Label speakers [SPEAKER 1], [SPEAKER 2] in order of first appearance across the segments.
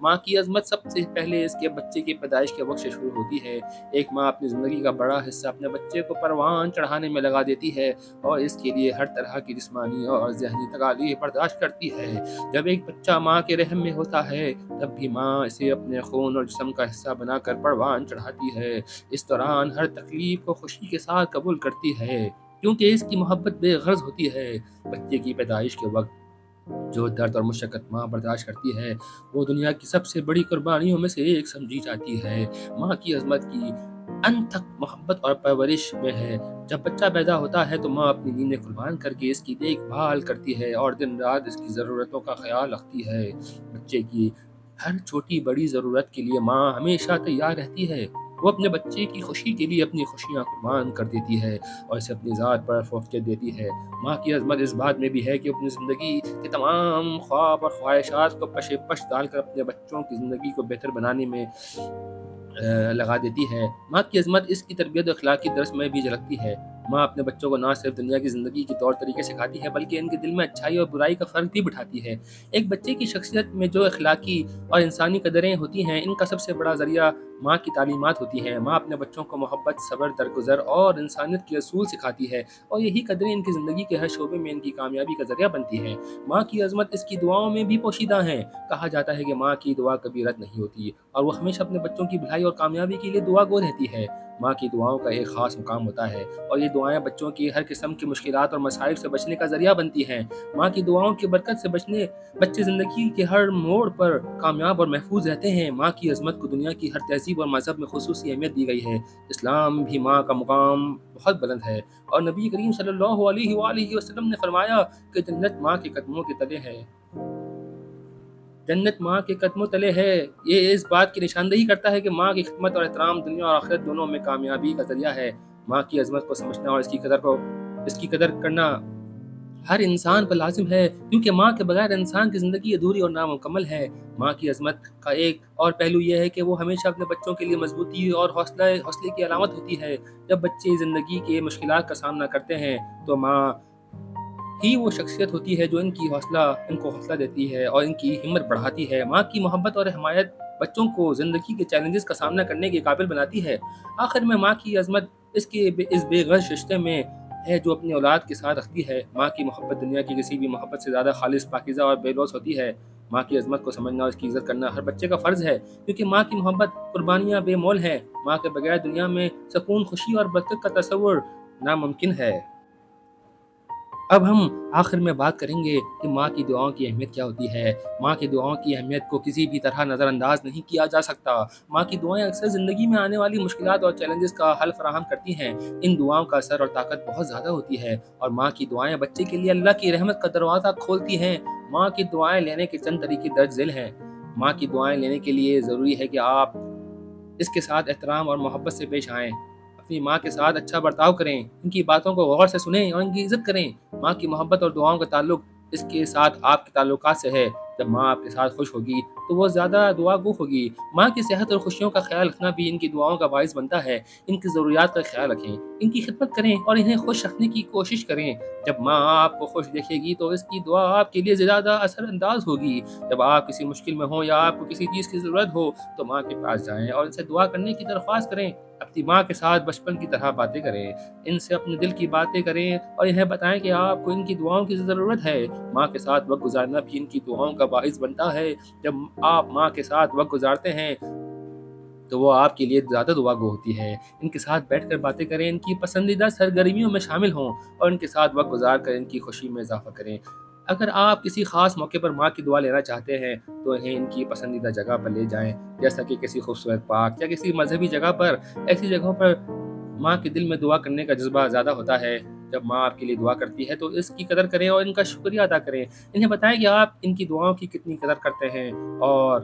[SPEAKER 1] ماں کی عظمت سب سے پہلے اس کے بچے کی پیدائش کے وقت سے شروع ہوتی ہے۔ ایک ماں اپنی زندگی کا بڑا حصہ اپنے بچے کو پروان چڑھانے میں لگا دیتی ہے اور اس کے لیے ہر طرح کی جسمانی اور ذہنی تکالیف برداشت کرتی ہے۔ جب ایک بچہ ماں کے رحم میں ہوتا ہے تب بھی ماں اسے اپنے خون اور جسم کا حصہ بنا کر پروان چڑھاتی ہے۔ اس دوران ہر تکلیف کو خوشی کے ساتھ قبول کرتی ہے کیونکہ اس کی محبت بے غرض ہوتی ہے۔ بچے کی پیدائش کے وقت جو درد اور مشقت ماں برداشت کرتی ہے وہ دنیا کی سب سے بڑی قربانیوں میں سے ایک سمجھی جاتی ہے۔ ماں کی عظمت کی انتھک محبت اور پرورش میں ہے۔ جب بچہ پیدا ہوتا ہے تو ماں اپنی نیندیں قربان کر کے اس کی دیکھ بھال کرتی ہے اور دن رات اس کی ضرورتوں کا خیال رکھتی ہے۔ بچے کی ہر چھوٹی بڑی ضرورت کے لیے ماں ہمیشہ تیار رہتی ہے۔ وہ اپنے بچے کی خوشی کے لیے اپنی خوشیاں قربان کر دیتی ہے اور اسے اپنی ذات پر فوقیت دیتی ہے۔ ماں کی عظمت اس بات میں بھی ہے کہ اپنی زندگی کے تمام خواب اور خواہشات کو پشے پش ڈال کر اپنے بچوں کی زندگی کو بہتر بنانے میں لگا دیتی ہے۔ ماں کی عظمت اس کی تربیت اور اخلاقی درس میں بھی جھلکتی ہے۔ ماں اپنے بچوں کو نہ صرف دنیا کی زندگی کے طور طریقے سکھاتی ہے بلکہ ان کے دل میں اچھائی اور برائی کا فرق بھی بٹھاتی ہے۔ ایک بچے کی شخصیت میں جو اخلاقی اور انسانی قدریں ہوتی ہیں ان کا سب سے بڑا ذریعہ ماں کی تعلیمات ہوتی ہیں۔ ماں اپنے بچوں کو محبت، صبر، درگزر اور انسانیت کے اصول سکھاتی ہے اور یہی قدریں ان کی زندگی کے ہر شعبے میں ان کی کامیابی کا ذریعہ بنتی ہیں۔ ماں کی عظمت اس کی دعاؤں میں بھی پوشیدہ ہیں۔ کہا جاتا ہے کہ ماں کی دعا کبھی رد نہیں ہوتی اور وہ ہمیشہ اپنے بچوں کی بھلائی اور کامیابی کے لیے دعا گو رہتی ہے۔ ماں کی دعاؤں کا ایک خاص مقام ہوتا ہے اور یہ دعائیں بچوں کی ہر قسم کی مشکلات اور مسائل سے بچنے کا ذریعہ بنتی ہیں۔ ماں کی دعاؤں کی برکت سے بچے زندگی کے ہر موڑ پر کامیاب اور محفوظ رہتے ہیں۔ ماں کی عظمت کو دنیا کی ہر تہذیب اور مذہب میں خصوصی اہمیت دی گئی ہے۔ اسلام بھی ماں کا مقام بہت بلند ہے اور نبی کریم صلی اللہ علیہ وآلہ وسلم نے فرمایا کہ جنت ماں کے قدموں کے تلے ہے۔ جنت ماں کے قدموں تلے ہے۔ یہ اس بات کی نشاندہی کرتا ہے کہ ماں کی خدمت اور احترام دنیا اور آخرت دونوں میں کامیابی کا ذریعہ ہے۔ ماں کی عظمت کو سمجھنا اور اس کی قدر کرنا ہر انسان پر لازم ہے کیونکہ ماں کے بغیر انسان کی زندگی ادھوری اور نامکمل ہے۔ ماں کی عظمت کا ایک اور پہلو یہ ہے کہ وہ ہمیشہ اپنے بچوں کے لیے مضبوطی اور حوصلے کی علامت ہوتی ہے۔ جب بچے زندگی کے مشکلات کا سامنا کرتے ہیں تو ماں ہی وہ شخصیت ہوتی ہے جو ان کو حوصلہ دیتی ہے اور ان کی ہمت بڑھاتی ہے۔ ماں کی محبت اور حمایت بچوں کو زندگی کے چیلنجز کا سامنا کرنے کے قابل بناتی ہے۔ آخر میں ماں کی عظمت اس بے غرض رشتے میں ہے جو اپنی اولاد کے ساتھ رکھتی ہے۔ ماں کی محبت دنیا کی کسی بھی محبت سے زیادہ خالص، پاکیزہ اور بے لوث ہوتی ہے۔ ماں کی عظمت کو سمجھنا اور اس کی عزت کرنا ہر بچے کا فرض ہے کیونکہ ماں کی محبت قربانیاں بے مول ہیں۔ ماں کے بغیر دنیا میں سکون، خوشی اور برکت کا تصور ناممکن ہے۔ اب ہم آخر میں بات کریں گے کہ ماں کی دعاؤں کی اہمیت کیا ہوتی ہے۔ ماں کی دعاؤں کی اہمیت کو کسی بھی طرح نظر انداز نہیں کیا جا سکتا۔ ماں کی دعائیں اکثر زندگی میں آنے والی مشکلات اور چیلنجز کا حل فراہم کرتی ہیں۔ ان دعاؤں کا اثر اور طاقت بہت زیادہ ہوتی ہے اور ماں کی دعائیں بچے کے لیے اللہ کی رحمت کا دروازہ کھولتی ہیں۔ ماں کی دعائیں لینے کے چند طریقے درج ذیل ہیں۔ ماں کی دعائیں لینے کے لیے ضروری ہے کہ آپ اس کے ساتھ احترام اور محبت سے پیش آئیں۔ اپنی ماں کے ساتھ اچھا برتاؤ کریں، ان کی باتوں کو غور سے سنیں اور ان کی عزت کریں۔ ماں کی محبت اور دعاؤں کا تعلق اس کے ساتھ آپ کے تعلقات سے ہے۔ جب ماں آپ کے ساتھ خوش ہوگی تو وہ زیادہ دعا گو ہوگی۔ ماں کی صحت اور خوشیوں کا خیال رکھنا بھی ان کی دعاؤں کا باعث بنتا ہے۔ ان کی ضروریات کا خیال رکھیں، ان کی خدمت کریں اور انہیں خوش رکھنے کی کوشش کریں۔ جب ماں آپ کو خوش دیکھے گی تو اس کی دعا آپ کے لیے زیادہ اثر انداز ہوگی۔ جب آپ کسی مشکل میں ہوں یا آپ کو کسی چیز کی ضرورت ہو تو ماں کے پاس جائیں اور ان سے دعا کرنے کی درخواست کریں۔ اپنی ماں کے ساتھ بچپن کی طرح باتیں کریں، ان سے اپنے دل کی باتیں کریں اور انہیں بتائیں کہ آپ کو ان کی دعاؤں کی ضرورت ہے۔ ماں کے ساتھ وقت گزارنا بھی ان کی دعاؤں کا باعث بنتا ہے۔ جب آپ ماں کے ساتھ وقت گزارتے ہیں تو وہ آپ کے لیے زیادہ دعا گو ہوتی ہے۔ ان کے ساتھ بیٹھ کر باتیں کریں، ان کی پسندیدہ سرگرمیوں میں شامل ہوں اور ان کے ساتھ وقت گزار کر ان کی خوشی میں اضافہ کریں۔ اگر آپ کسی خاص موقع پر ماں کی دعا لینا چاہتے ہیں تو انہیں ان کی پسندیدہ جگہ پر لے جائیں، جیسا کہ کسی خوبصورت پارک یا کسی مذہبی جگہ پر۔ ایسی جگہوں پر ماں کے دل میں دعا کرنے کا جذبہ زیادہ ہوتا ہے۔ جب ماں آپ کے لیے دعا کرتی ہے تو اس کی قدر کریں اور ان کا شکریہ ادا کریں۔ انہیں بتائیں کہ آپ ان کی دعاؤں کی کتنی قدر کرتے ہیں اور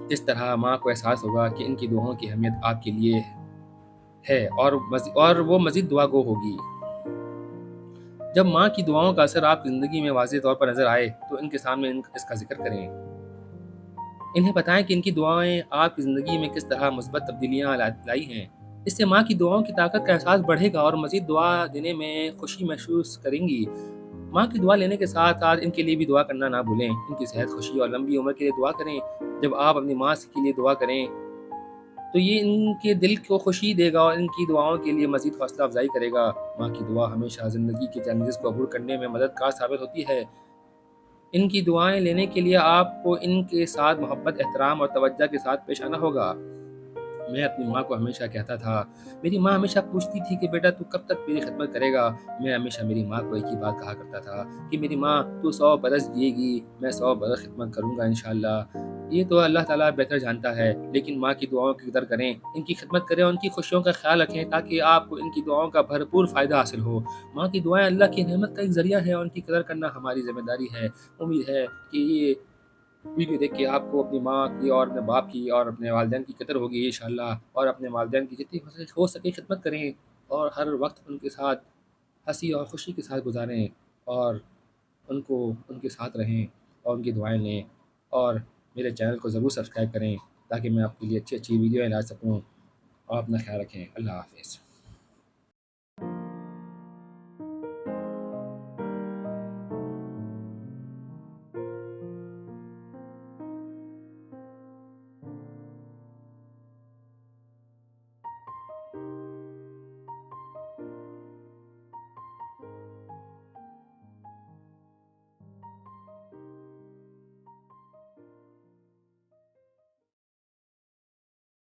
[SPEAKER 1] اس طرح ماں کو احساس ہوگا کہ ان کی دعاؤں کی اہمیت آپ کے لیے ہے اور وہ مزید دعا گو ہوگی۔ جب ماں کی دعاؤں کا اثر آپ کی زندگی میں واضح طور پر نظر آئے تو ان کے سامنے اس کا ذکر کریں۔ انہیں بتائیں کہ ان کی دعائیں آپ کی زندگی میں کس طرح مثبت تبدیلیاں لائی ہیں۔ اس سے ماں کی دعاؤں کی طاقت کا احساس بڑھے گا اور مزید دعا دینے میں خوشی محسوس کریں گی۔ ماں کی دعا لینے کے ساتھ ساتھ ان کے لیے بھی دعا کرنا نہ بھولیں۔ ان کی صحت، خوشی اور لمبی عمر کے لیے دعا کریں۔ جب آپ اپنی ماں کے لیے دعا کریں تو یہ ان کے دل کو خوشی دے گا اور ان کی دعاؤں کے لیے مزید حوصلہ افزائی کرے گا۔ ماں کی دعا ہمیشہ زندگی کے چیلنجز کو عبور کرنے میں مددگار ثابت ہوتی ہے۔ ان کی دعائیں لینے کے لیے آپ کو ان کے ساتھ محبت، احترام اور توجہ کے ساتھ پیش آنا ہوگا۔ میں اپنی ماں کو ہمیشہ کہتا تھا، میری ماں ہمیشہ پوچھتی تھی کہ بیٹا تو کب تک میری خدمت کرے گا؟ میں ہمیشہ میری ماں کو ایک ہی بات کہا کرتا تھا کہ میری ماں تو 100 برس جیے گی، میں 100 برس خدمت کروں گا انشاءاللہ۔ یہ تو اللہ تعالیٰ بہتر جانتا ہے، لیکن ماں کی دعاؤں کی قدر کریں، ان کی خدمت کریں اور ان کی خوشیوں کا خیال رکھیں تاکہ آپ کو ان کی دعاؤں کا بھرپور فائدہ حاصل ہو۔ ماں کی دعائیں اللہ کی نعمت کا ایک ذریعہ ہے اور ان کی قدر کرنا ہماری ذمہ داری ہے۔ امید ہے کہ یہ ویڈیو دیکھ کے آپ کو اپنی ماں کی اور اپنے باپ کی اور اپنے والدین کی قدر ہوگی انشاءاللہ، اور اپنے والدین کی جتنی ہو سکے خدمت کریں اور ہر وقت ان کے ساتھ ہنسی اور خوشی کے ساتھ گزاریں اور ان کے ساتھ رہیں اور ان کی دعائیں لیں، اور میرے چینل کو ضرور سبسکرائب کریں تاکہ میں آپ کے لیے اچھی اچھی ویڈیویں لا سکوں، اور اپنا خیال رکھیں۔ اللہ حافظ۔